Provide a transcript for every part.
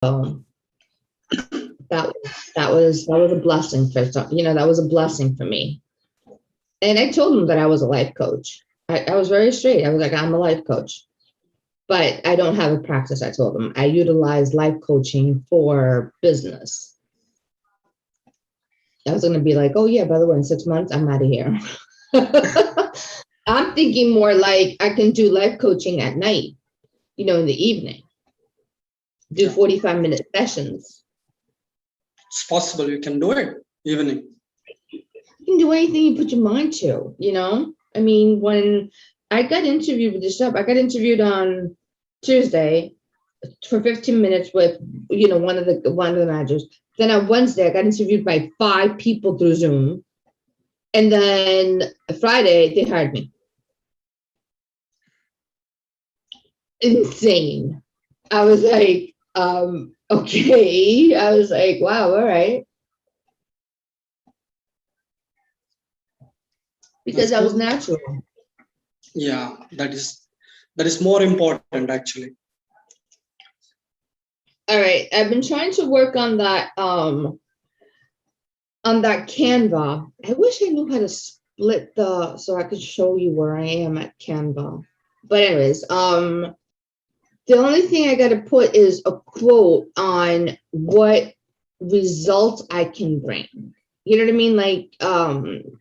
um, that was a blessing for some, that was a blessing for me. And I told him that I was a life coach. I was very straight. I was like, I'm a life coach, but I don't have a practice. I told him I utilize life coaching for business. I was going to be like, oh yeah, by the way, in 6 months, I'm out of here. I'm thinking more like I can do life coaching at night, in the evening, do 45-minute sessions. It's possible you can do it evening. You can do anything you put your mind to, I mean, when I got interviewed with this job, I got interviewed on Tuesday for 15 minutes with, one of the managers. Then on Wednesday, I got interviewed by 5 people through Zoom. And then Friday, they hired me. Insane. I was like, okay. I was like, wow, all right. Because I was natural. Yeah, that is more important, actually. All right, I've been trying to work on that Canva. I wish I knew how to split so I could show you where I am at Canva. But anyways, the only thing I got to put is a quote on what results I can bring. You know what I mean? Like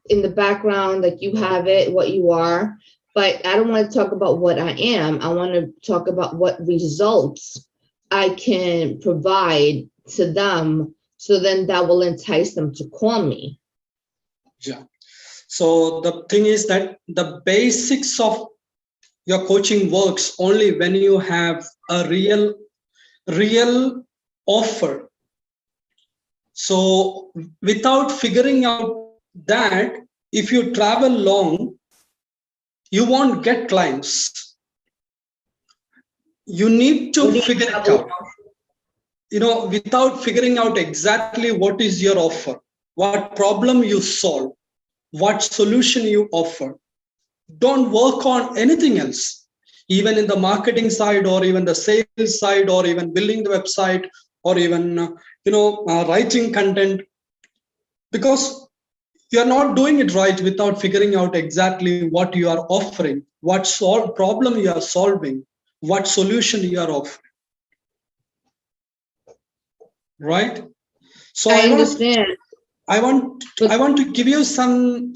in the background, like you have it, what you are, but I don't want to talk about what I am. I want to talk about what results I can provide to them. So then that will entice them to call me. Yeah. So the thing is that the basics of your coaching works only when you have a real offer. So without figuring out that, if you travel long, you won't get clients. You need to figure it out. Without figuring out exactly what is your offer, what problem you solve, what solution you offer, don't work on anything else, even in the marketing side or even the sales side or even building the website or even writing content, because you're not doing it right without figuring out exactly what you are offering, what problem you are solving, what solution you are offering. Right? So I understand. I want to give you some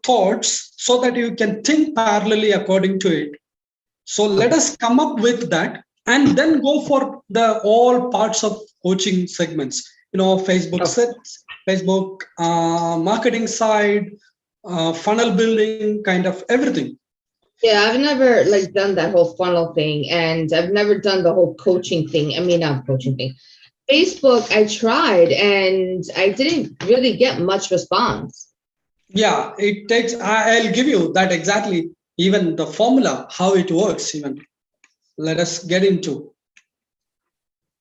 thoughts so that you can think parallelly according to it. So let us come up with that and then go for the all parts of coaching segments. Facebook marketing side, funnel building, kind of everything. Yeah, I've never done that whole funnel thing, and I've never done the whole coaching thing. I mean, not coaching thing. Facebook, I tried, and I didn't really get much response. Yeah, it takes. I'll give you that exactly. Even the formula, how it works. Even let us get into.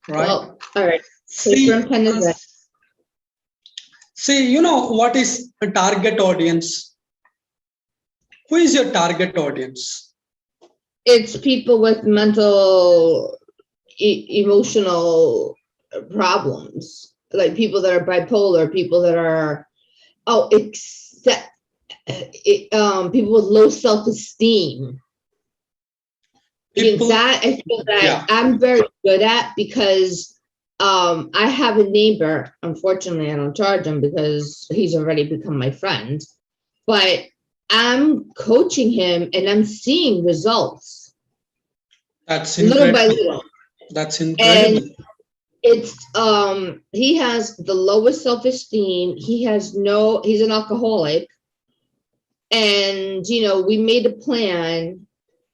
Right. Well, all right. Paper and pen is ready. See, what is a target audience? Who is your target audience? It's people with mental, emotional problems, like people that are bipolar, people that are, people with low self-esteem. That I feel that I'm very good at, because I have a neighbor. Unfortunately, I don't charge him because he's already become my friend, but I'm coaching him and I'm seeing results. That's incredible. Little by little. That's incredible. And it's he has the lowest self-esteem. He's an alcoholic. And we made a plan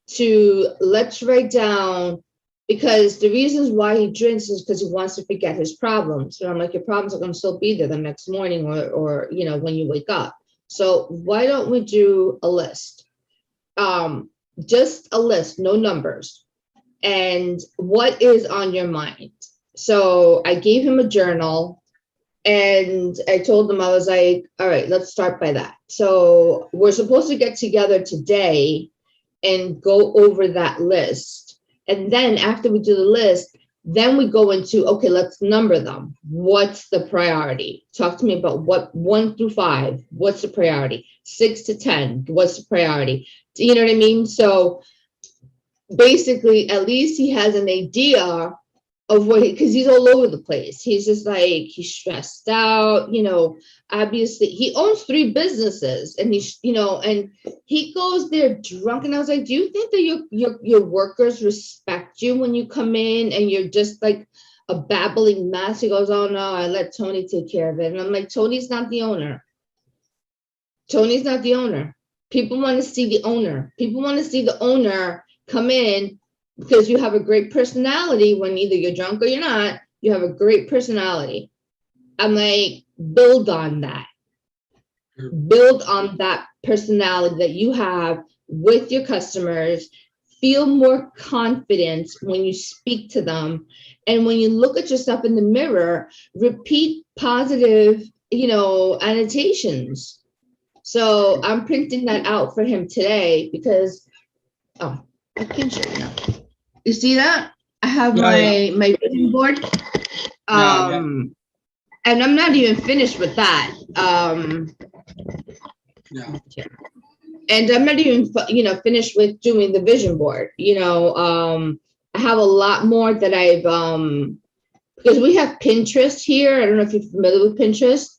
to let's write down, because the reasons why he drinks is because he wants to forget his problems. So I'm like, your problems are going to still be there the next morning or when you wake up. So why don't we do a list? Just a list, no numbers. And what is on your mind? So I gave him a journal, and I told him, I was like, all right, let's start by that. So we're supposed to get together today and go over that list. And then after we do the list, Then we go into, okay, let's number them. What's the priority? Talk to me about what 1 through 5, what's the priority? 6 to 10, what's the priority? You know what I mean? So basically, at least he has an idea of what, because he's all over the place. He's just like, he's stressed out, obviously he owns 3 businesses, and he's, and he goes there drunk. And I was like, do you think that your workers respect you when you come in and you're just like a babbling mess? He goes, oh no, I let Tony take care of it. And I'm like, Tony's not the owner. Tony's not the owner. People want to see the owner. People want to see the owner come in, because you have a great personality. When either you're drunk or you're not, you have a great personality. I'm like, build on that. Build on that personality that you have with your customers. Feel more confident when you speak to them. And when you look at yourself in the mirror, repeat positive, annotations. So I'm printing that out for him today because, I can show you now. You see that? I have my vision board. And I'm not even finished with that. And I'm not even, finished with doing the vision board. I have a lot more that I've, because we have Pinterest here. I don't know if you're familiar with Pinterest,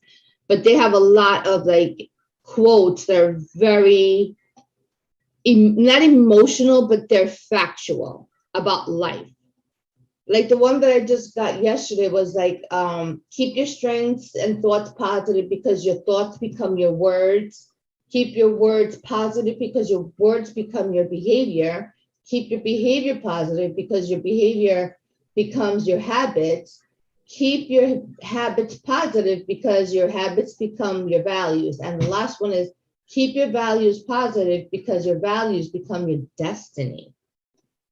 but they have a lot of like quotes that are very, not emotional, but they're factual about life. Like the one that I just got yesterday was like, keep your strengths and thoughts positive because your thoughts become your words. Keep your words positive because your words become your behavior. Keep your behavior positive because your behavior becomes your habits. Keep your habits positive because your habits become your values. And the last one is keep your values positive because your values become your destiny.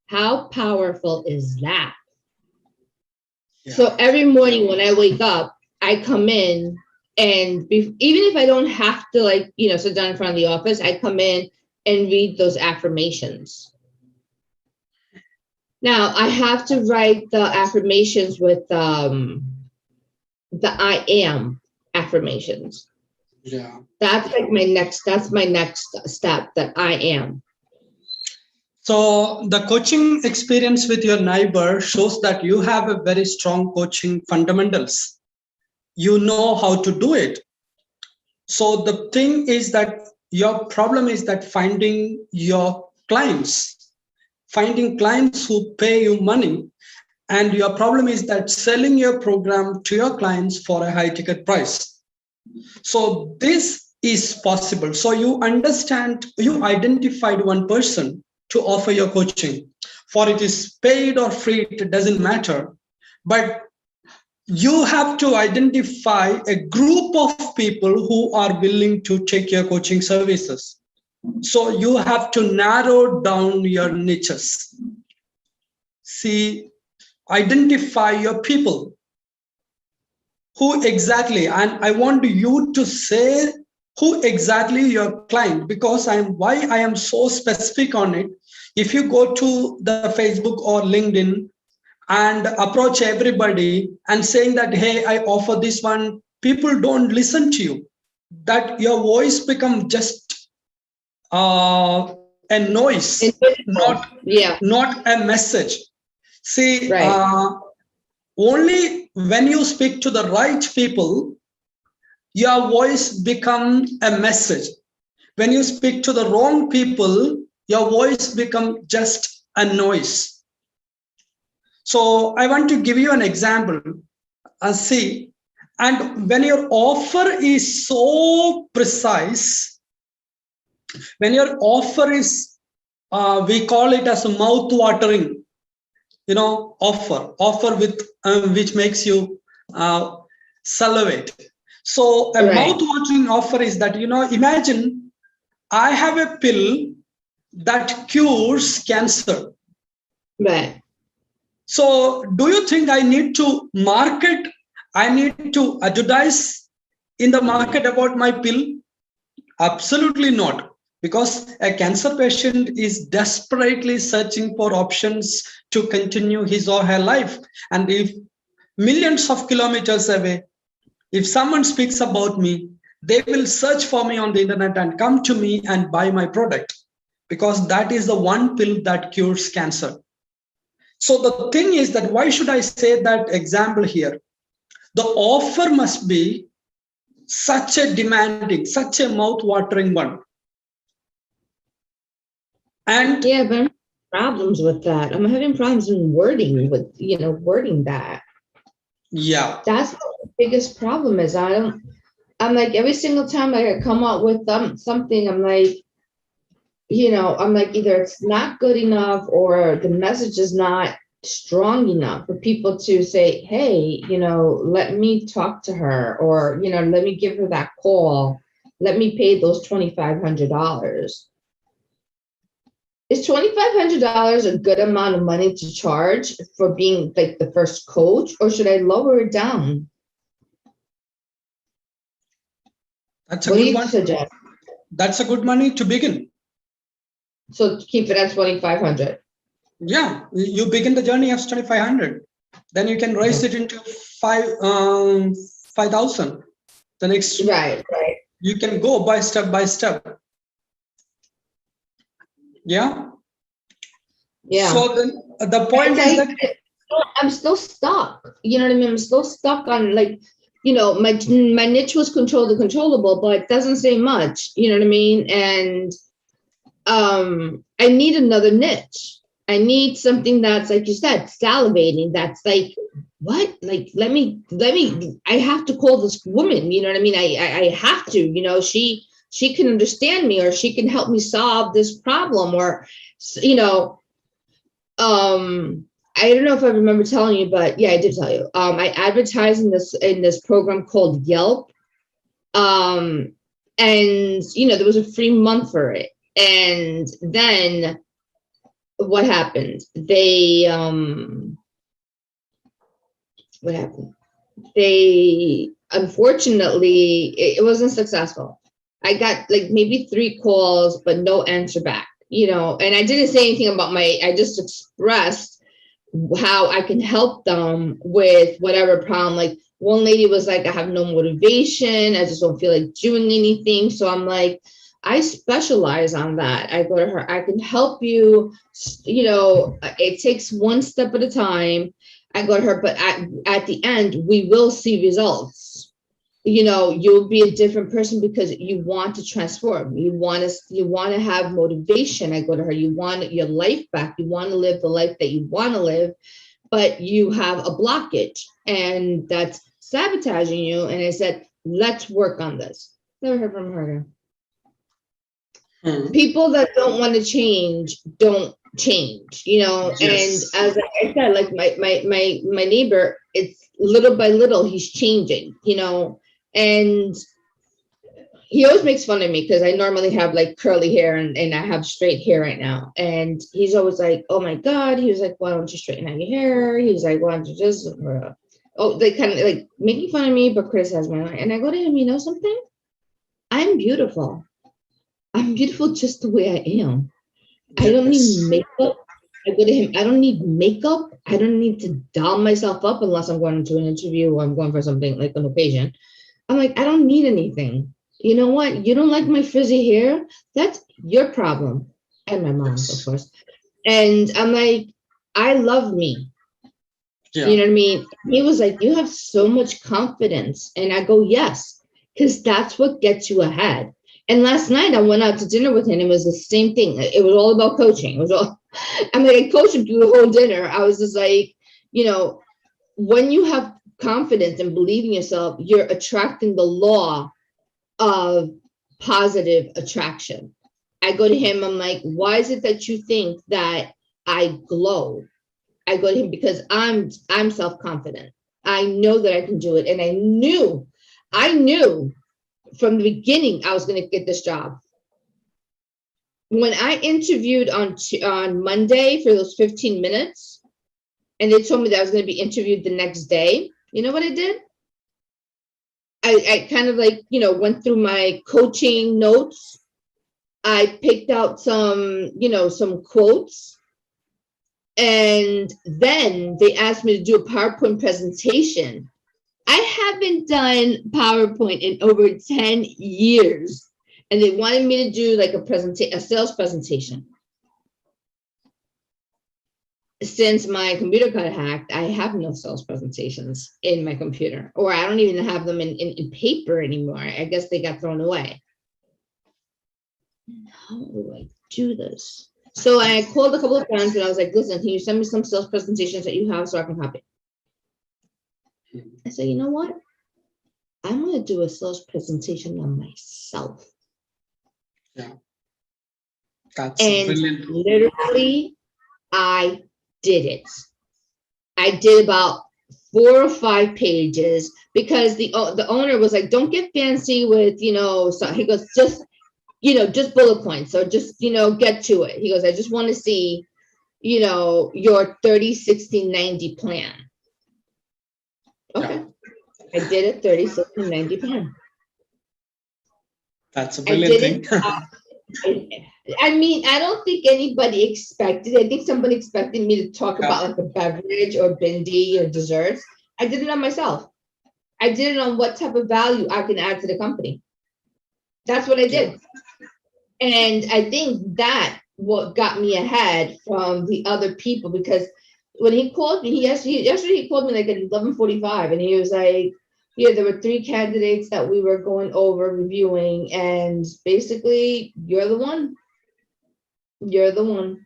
How powerful is that? Yeah. So every morning when I wake up, I come in and even if I don't have to sit down in front of the office, I come in and read those affirmations. Now I have to write the affirmations with the I am affirmations. Yeah. That's my next step, that I am. So the coaching experience with your neighbor shows that you have a very strong coaching fundamentals. You know how to do it. So the thing is that your problem is that finding your clients, finding clients who pay you money. And your problem is that selling your program to your clients for a high ticket price. So this is possible. So you understand, you identified one person to offer your coaching. For it is paid or free, it doesn't matter. But you have to identify a group of people who are willing to take your coaching services. So you have to narrow down your niches. See, identify your people. Who exactly, and I want you to say who exactly your client, because why I am so specific on it. If you go to the Facebook or LinkedIn and approach everybody and saying that, hey, I offer this one, people don't listen to you. That your voice becomes just a noise, not a message. See, right. Only when you speak to the right people, your voice becomes a message. When you speak to the wrong people, your voice becomes just a noise. So I want to give you an example. See, and when your offer is so precise, when your offer is, we call it as a mouth-watering, offer with which makes you salivate. So a mouth-watering offer is that, imagine I have a pill that cures cancer. Right. So do you think I need to market? I need to advertise in the market about my pill? Absolutely not. because a cancer patient is desperately searching for options to continue his or her life. And if millions of kilometers away, if someone speaks about me, they will search for me on the internet and come to me and buy my product, because that is the one pill that cures cancer. So the thing is that why should I say that example here? The offer must be such a demanding, such a mouth-watering one. And Yeah, but I'm having problems with that. I'm having problems in wording that. yeah, That's what the biggest problem is. I'm like, every single time I come up with something, I'm like, either it's not good enough or the message is not strong enough for people to say, hey, let me talk to her, or, let me give her that call. Let me pay those $2,500. Is $2,500 a good amount of money to charge for being like the first coach, or should I lower it down? that's a What do good you one. suggest? That's a good money to begin. So keep it at 2,500. Yeah, you begin the journey as 2,500. Then you can raise it into 5,000. The next, Right. you can go by step. Yeah. Yeah. So then the point is that I'm still stuck. You know what I mean? I'm still stuck on my niche was control the controllable, but it doesn't say much. You know what I mean? And I need another niche. I need something that's, like you said, salivating. That's like, what? Like, let me. I have to call this woman. You know what I mean? I have to. She can understand me, or she can help me solve this problem, or I don't know if I remember telling you, but yeah, I did tell you. I advertised in this program called Yelp. And there was a free month for it. And then what happened? What happened? They unfortunately it wasn't successful. I got like maybe 3 calls, but no answer back. And I didn't say anything about I just expressed how I can help them with whatever problem. Like, one lady was like, I have no motivation. I just don't feel like doing anything. So I'm like, I specialize on that. I go to her, I can help you. It takes one step at a time. I go to her, but at the end, we will see results. You'll be a different person because you want to transform. You want to have motivation. I go to her, you want your life back. You want to live the life that you want to live, but you have a blockage and that's sabotaging you. And I said, let's work on this. Never heard from her. People that don't want to change don't change, yes. And as I said, like my neighbor, it's little by little he's changing, and he always makes fun of me because I normally have like curly hair and I have straight hair right now. And he's always like, oh my God. He was like, why don't you straighten out your hair? He was like, why don't you just, they kind of like making fun of me, but criticize me. And I go to him, you know something? I'm beautiful. I'm beautiful just the way I am. I don't need makeup. I go to him, I don't need makeup. I don't need to doll myself up unless I'm going to an interview or I'm going for something like an occasion. I'm like, I don't need anything. You know what? You don't like my frizzy hair? That's your problem. And my mom's, of course. And I'm like, I love me. Yeah. You know what I mean? He was like, you have so much confidence. And I go, yes, because that's what gets you ahead. And last night I went out to dinner with him. It was the same thing. It was all about coaching. It was all, I coached him through the whole dinner. I was just like, when you have confidence and believe in yourself, you're attracting the law of positive attraction. I go to him, I'm like, why is it that you think that I glow? I go to him because I'm self-confident. I know that I can do it. And I knew from the beginning I was going to get this job. When I interviewed on Monday for those 15 minutes, and they told me that I was going to be interviewed the next day, you know what I did? I kind of like, went through my coaching notes I picked out some, some quotes. And then they asked me to do a PowerPoint presentation. I haven't done PowerPoint in over 10 years. And they wanted me to do like a sales presentation. Since my computer got hacked, I have no sales presentations in my computer, or I don't even have them in paper anymore. I guess they got thrown away. How do I do this? So I called a couple of friends and I was like, listen, can you send me some sales presentations that you have so I can copy? I said, you know what? I'm going to do a sales presentation on myself. Yeah. That's and brilliant. Literally, I did it. I did about 4 or 5 pages because the owner was like, don't get fancy with, so he goes, just bullet points. So just, get to it. He goes, I just want to see, your 30, 60, 90 plan. Okay. Yeah. I did a 30, 60, 90 plan. That's a brilliant thing. I mean, I don't think anybody expected. I think somebody expected me to talk about like a beverage or bindi or desserts. I did it on myself. I did it on what type of value I can add to the company. That's what I did. And I think that what got me ahead from the other people, because when he called me, yesterday he called me like at 11:45 and he was like, yeah, there were 3 candidates that we were going over reviewing, and basically you're the one. You're the one.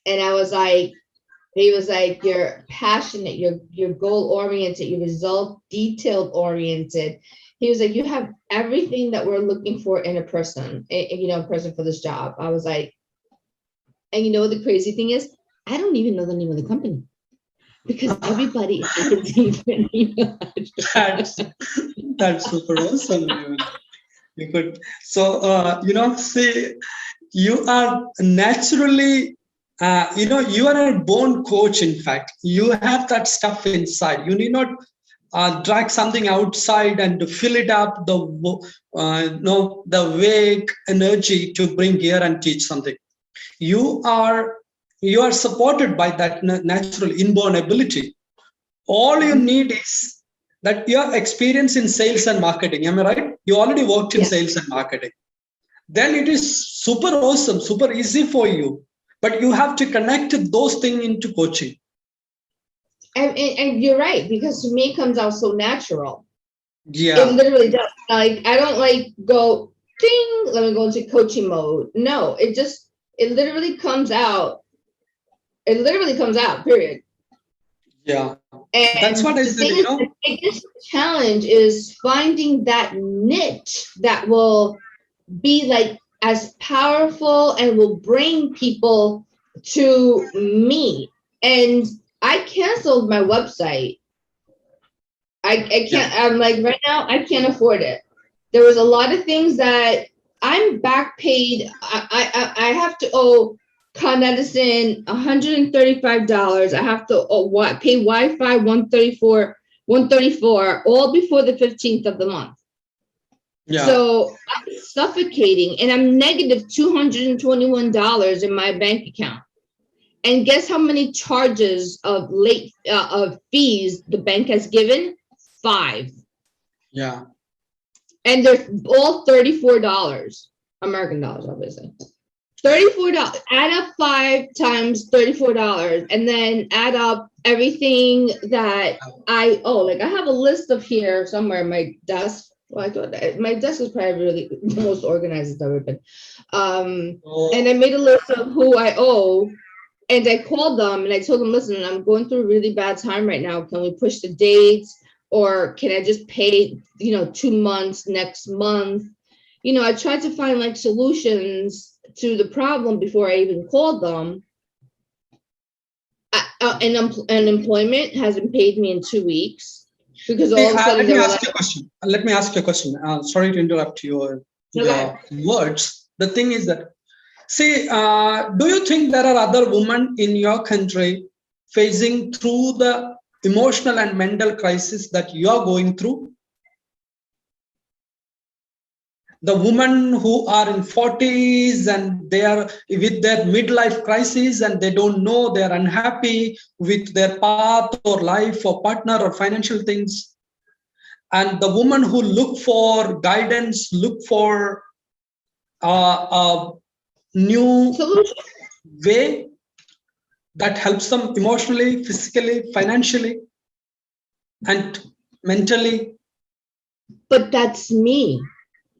And I was like, he was like, you're passionate, you're goal oriented, you're result detailed oriented. He was like, you have everything that we're looking for in a person, person for this job. I was like, and you know what the crazy thing is? I don't even know the name of the company because everybody has a different email address. That's super awesome. You could, so, see, you are naturally, you are a born coach. In fact, you have that stuff inside. You need not drag something outside and to fill it up the vague energy to bring here and teach something. You are supported by that natural inborn ability. All you need is that your experience in sales and marketing. Am I right? You already worked in sales and marketing. Then it is super awesome, super easy for you. But you have to connect those things into coaching. And you're right, because to me it comes out so natural. Yeah. It literally does. Like, I don't like go ding, let me go into coaching mode. No, it literally comes out. It literally comes out, period. Yeah. And that's what I said, the biggest challenge is finding that niche that will be like as powerful and will bring people to me. And I canceled my website. I can't, I'm like, right now, I can't afford it. There was a lot of things that I'm back paid. I have to owe Con Edison $135. I have to pay Wi-Fi $134, all before the 15th of the month. Yeah. So I'm suffocating, and I'm negative $221 in my bank account. And guess how many charges of late of fees the bank has given? 5. Yeah. And they're all $34, American dollars, obviously. $34. Add up 5 times $34, and then add up everything that I owe. Like, I have a list of here somewhere on my desk. Well, I thought that my desk is probably really the most organized it's ever been. And I made a list of who I owe, and I called them and I told them, listen, I'm going through a really bad time right now. Can we push the dates, or can I just pay, 2 months next month? I tried to find like solutions to the problem before I even called them. Unemployment hasn't paid me in 2 weeks. Because all of a sudden, let me ask you a question. Sorry to interrupt your words. The thing is that, do you think there are other women in your country facing through the emotional and mental crisis that you are going through? The women who are in 40s and they are with their midlife crisis and they don't know, they're unhappy with their path or life or partner or financial things. And the women who look for guidance, look for a new Solution. way that helps them emotionally, physically, financially, and mentally. But that's me.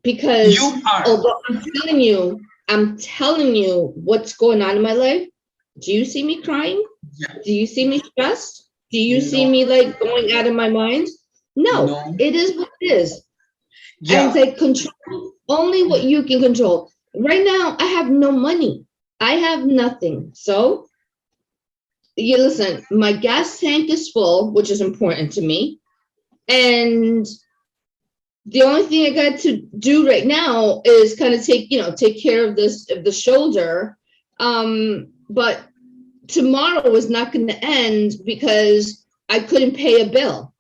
Because You are. although I'm telling you what's going on in my life. Do you see me crying? Yeah. Do you see me stressed? Do you see No, me like going out of my mind? No, no. it is what it is. And Yeah. it's like control only what you can control. Right now, I have no money. I have nothing. So you listen, my gas tank is full, which is important to me. And the only thing I got to do right now is kind of take care of the shoulder. But tomorrow is not going to end because I couldn't pay a bill.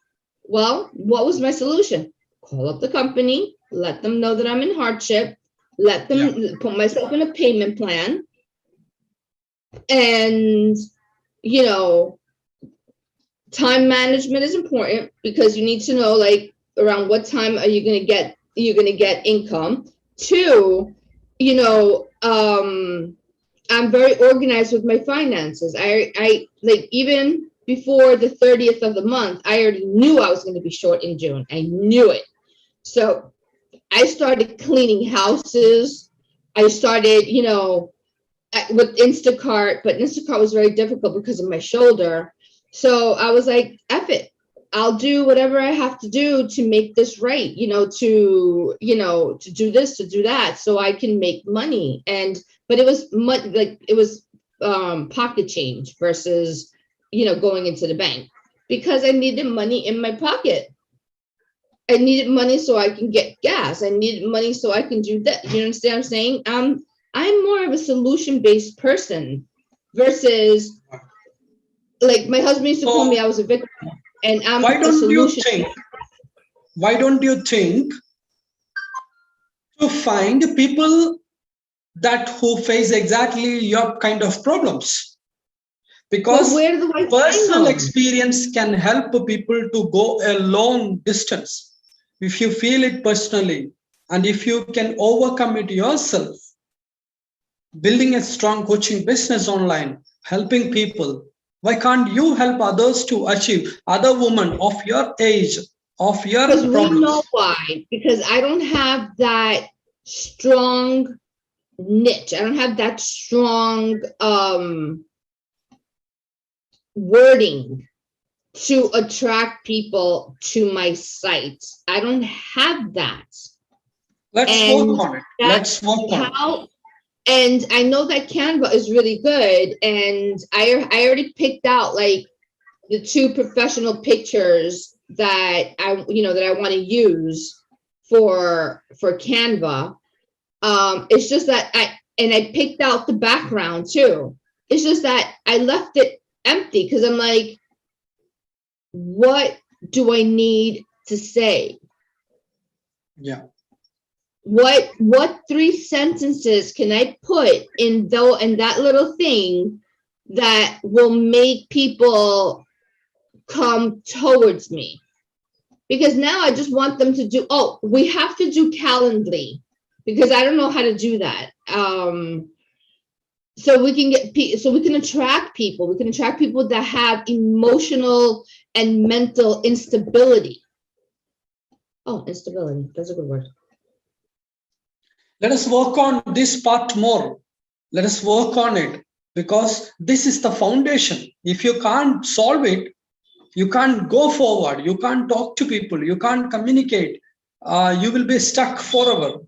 Well, what was my solution? Call up the company, let them know that I'm in hardship, let them put myself in a payment plan. And, you know, time management is important because you need to know like around what time are you going to get income. Two, I'm very organized with my finances. I like even before the 30th of the month, I already knew I was going to be short in June. I knew it. So I started cleaning houses. I started, with Instacart, but Instacart was very difficult because of my shoulder. So I was like, F it. I'll do whatever I have to do to make this right, to do this, to do that, so I can make money. But it was much like it was pocket change versus, going into the bank because I needed money in my pocket. I needed money so I can get gas. I needed money so I can do that. You understand what I'm saying? I'm more of a solution-based person versus like my husband used to call me I was a victim. And I'm why a don't you solution. think? Why don't you think to find people that who face exactly your kind of problems? But Because where do I find personal them? experience can help people to go a long distance. If you feel it personally and if you can overcome it yourself, building a strong coaching business online, helping people, why can't you help others to achieve, other women of your age, of your Because we know problems? why. Because I don't have that strong niche. I don't have that strong wording to attract people to my site. I don't have that. Let's And work on it. that's Let's work on it. how, and I know that Canva is really good. And I already picked out like the two professional pictures that I want to use for Canva. It's just that I picked out the background too. It's just that I left it empty because I'm like, what do I need to say? Yeah. What three sentences can I put in that little thing that will make people come towards me? Because now I just want them to do, we have to do Calendly because I don't know how to do that. So we can attract people. We can attract people that have emotional and mental instability. Oh, instability. That's a good word. Let us work on this part more. Let us work on it because this is the foundation. If you can't solve it, you can't go forward. You can't talk to people. You can't communicate. You will be stuck forever.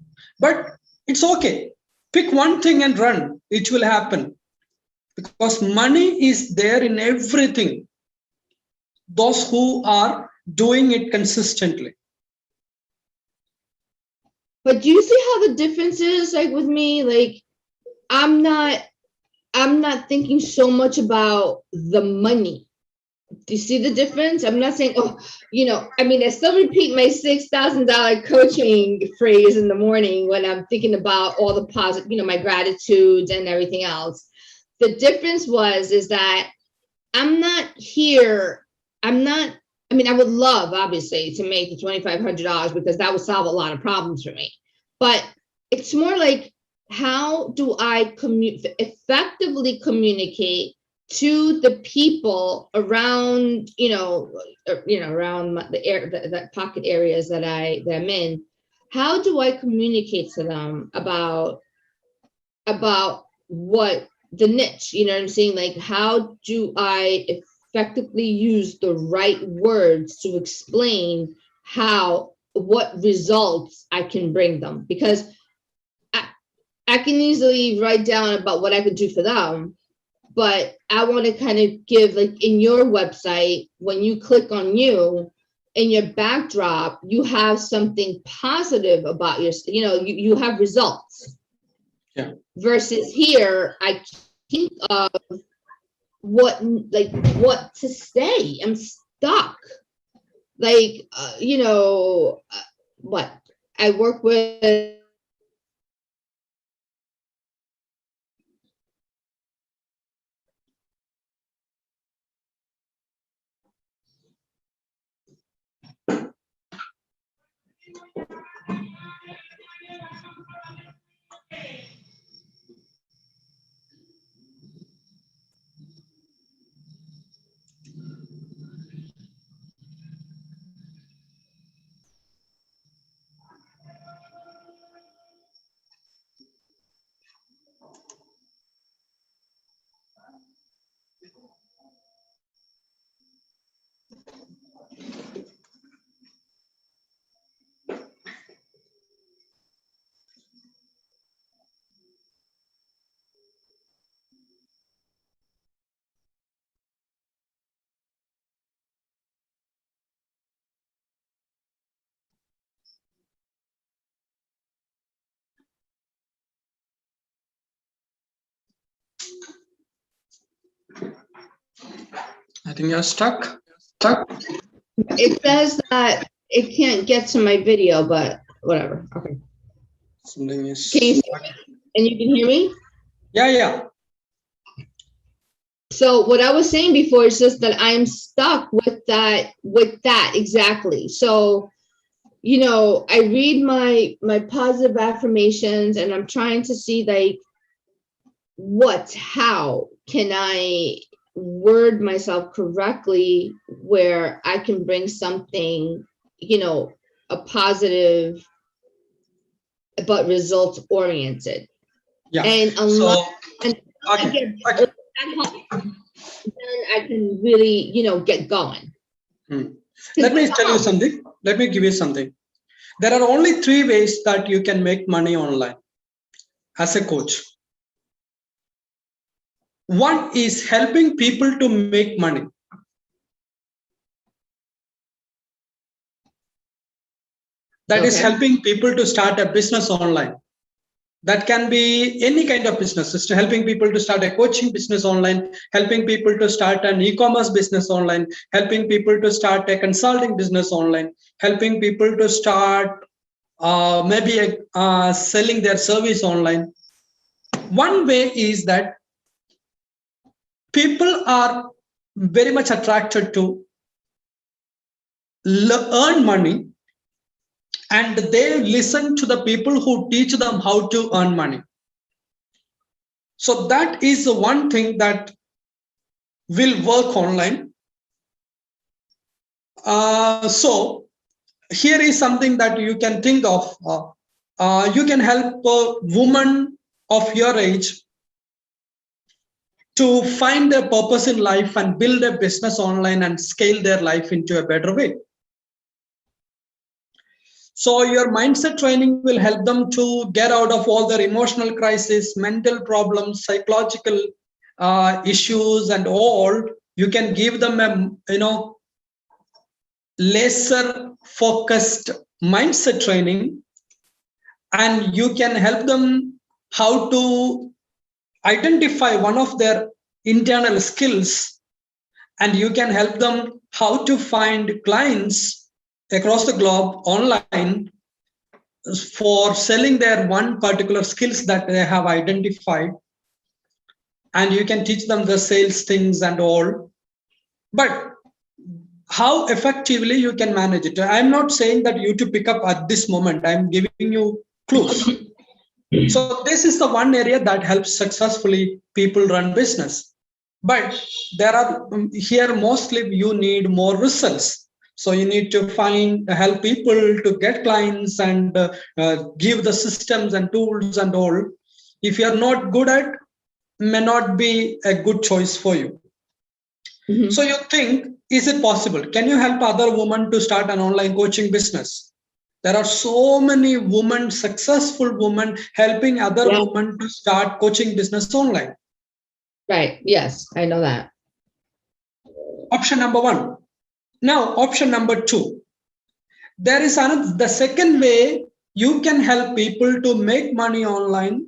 But it's okay. Pick one thing and run. It will happen because money is there in everything. Those who are doing it consistently. But do you see how the difference is like with me? Like I'm not thinking so much about the money. Do you see the difference? I'm not saying, oh, I mean, I still repeat my $6,000 coaching phrase in the morning when I'm thinking about all the positive, my gratitudes and everything else. The difference is that I'm not here. I mean, I would love, obviously, to make the $2,500 because that would solve a lot of problems for me. But it's more like, how do I effectively communicate to the people around, around the pocket areas that I'm in? How do I communicate to them about what the niche, you know what I'm saying? Like, how do I effectively use the right words to explain what results I can bring them? Because I can easily write down about what I could do for them, but I want to kind of give, like, in your website, when you click on you, in your backdrop, you have something positive about you have results. Yeah. Versus here, I think of what to say. I'm stuck. Like, what I work with. I think you're stuck. It says that it can't get to my video, but whatever. Okay. Something is. And you can hear me? Yeah. So what I was saying before is just that I'm stuck with that exactly. So, I read my positive affirmations and I'm trying to see, like, how can I word myself correctly where I can bring something, a positive but results oriented. Yeah. And unless I get that then I can really, get going. Let me tell you something. Let me give you something. There are only 3 ways that you can make money online as a coach. One is helping people to make money. That is helping people to start a business online. That can be any kind of business. It's helping people to start a coaching business online, helping people to start an e-commerce business online, helping people to start a consulting business online, helping people to start maybe selling their service online. One way is that people are very much attracted to earn money, and they listen to the people who teach them how to earn money. So that is the one thing that will work online. So here is something that you can think of. You can help a woman of your age to find their purpose in life and build a business online and scale their life into a better way. So your mindset training will help them to get out of all their emotional crisis, mental problems, psychological issues, and all. You can give them a laser focused mindset training, and you can help them how to identify one of their internal skills and you can help them how to find clients across the globe online for selling their one particular skills that they have identified, and you can teach them the sales things and all. But how effectively you can manage it, I'm not saying that you to pick up at this moment, I'm giving you clues. So this is the one area that helps successfully people run business. But there are here mostly you need more results. So you need to help people to get clients and give the systems and tools and all. If you are not good at, may not be a good choice for you. Mhm. So you think, is it possible? Can you help other women to start an online coaching business? There are so many women, successful women, helping other Yeah. women to start coaching business online. Right. Yes, I know that. Option number one. Now, option number two. There is another, the second way you can help people to make money online.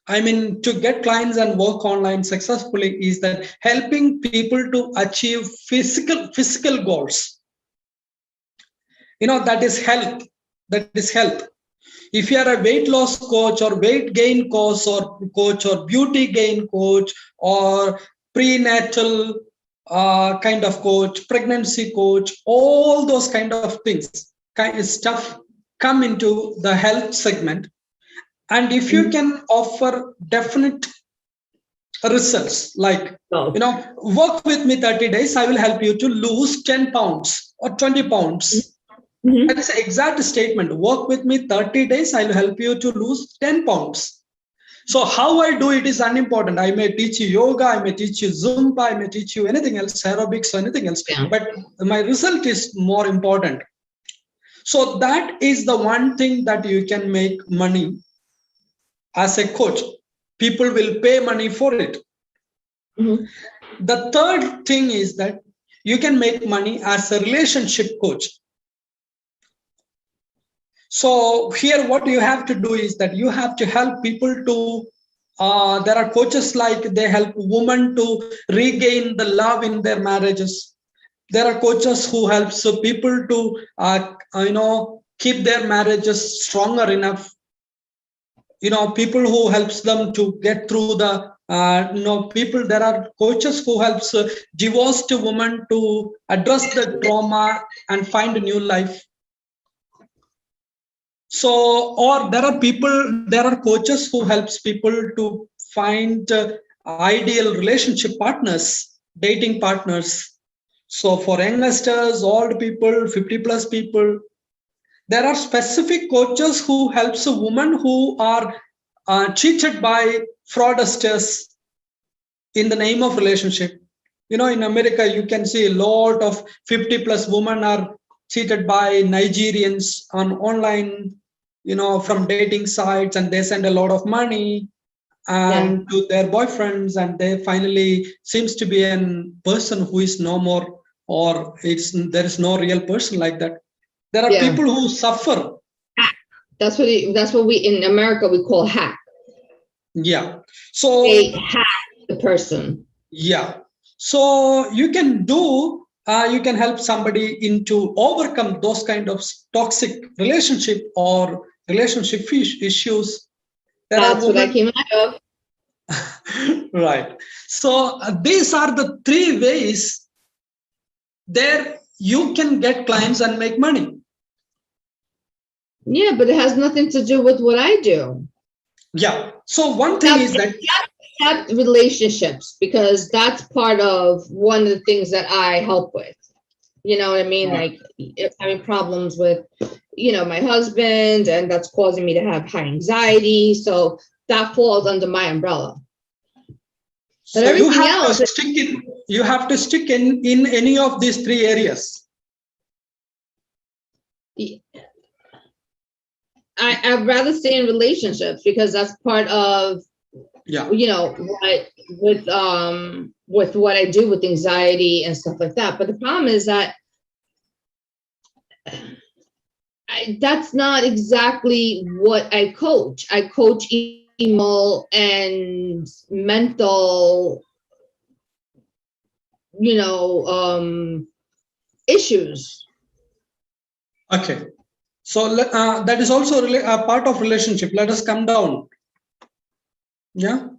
I mean, to get clients and work online successfully is that helping people to achieve physical goals. That is health. That is health. If you are a weight loss coach or weight gain coach or beauty gain coach or prenatal kind of coach, pregnancy coach, all those kind of things, kind of stuff come into the health segment. And if you can offer definite results, like, No. work with me 30 days, I will help you to lose 10 pounds or 20 pounds. Mhm. That is the exact statement. Work with me 30 days, I'll help you to lose 10 pounds. So how I do it is unimportant. I may teach you yoga, I may teach you Zumba, I may teach you anything else, aerobics or anything else, Yeah. but my result is more important. So that is the one thing that you can make money as a coach. People will pay money for it. Mhm. The third thing is that you can make money as a relationship coach. So here what you have to do is that you have to help people to, there are coaches like they help women to regain the love in their marriages. There are coaches who helps people to, keep their marriages stronger enough. People who helps them to get through the, people, there are coaches who helps divorced women to address the trauma and find a new life. So, or there are coaches who helps people to find ideal relationship partners, dating partners. So for youngsters, old people, 50 plus people, there are specific coaches who helps a woman who are cheated by fraudsters in the name of relationship. In America, you can see a lot of 50 plus women are cheated by Nigerians on online, from dating sites, and they send a lot of money and to their boyfriends, and they finally seems to be a person who is no more, or there is no real person like that. There are Yeah. people who suffer. That's what we in America we call hack. Yeah. So They hack the person. yeah. So you can do, you can help somebody into overcome those kind of toxic relationship or relationship issues. There That's are what I women, came out of. right? So these are the three ways there you can get clients and make money. Yeah, but it has nothing to do with what I do. Yeah. So one thing is that Except relationships, because that's part of one of the things that I help with. You know what I mean? Right. Like if having problems with, my husband, and that's causing me to have high anxiety. So that falls under my umbrella. But so everything else, you have to stick in any of these three areas. I'd rather stay in relationships because that's part of, Yeah. with what I do with anxiety and stuff like that. But the problem is that that's not exactly what I coach. I coach emotional and mental issues. Okay. So that is also a part of relationship. Let us come down. Yeah.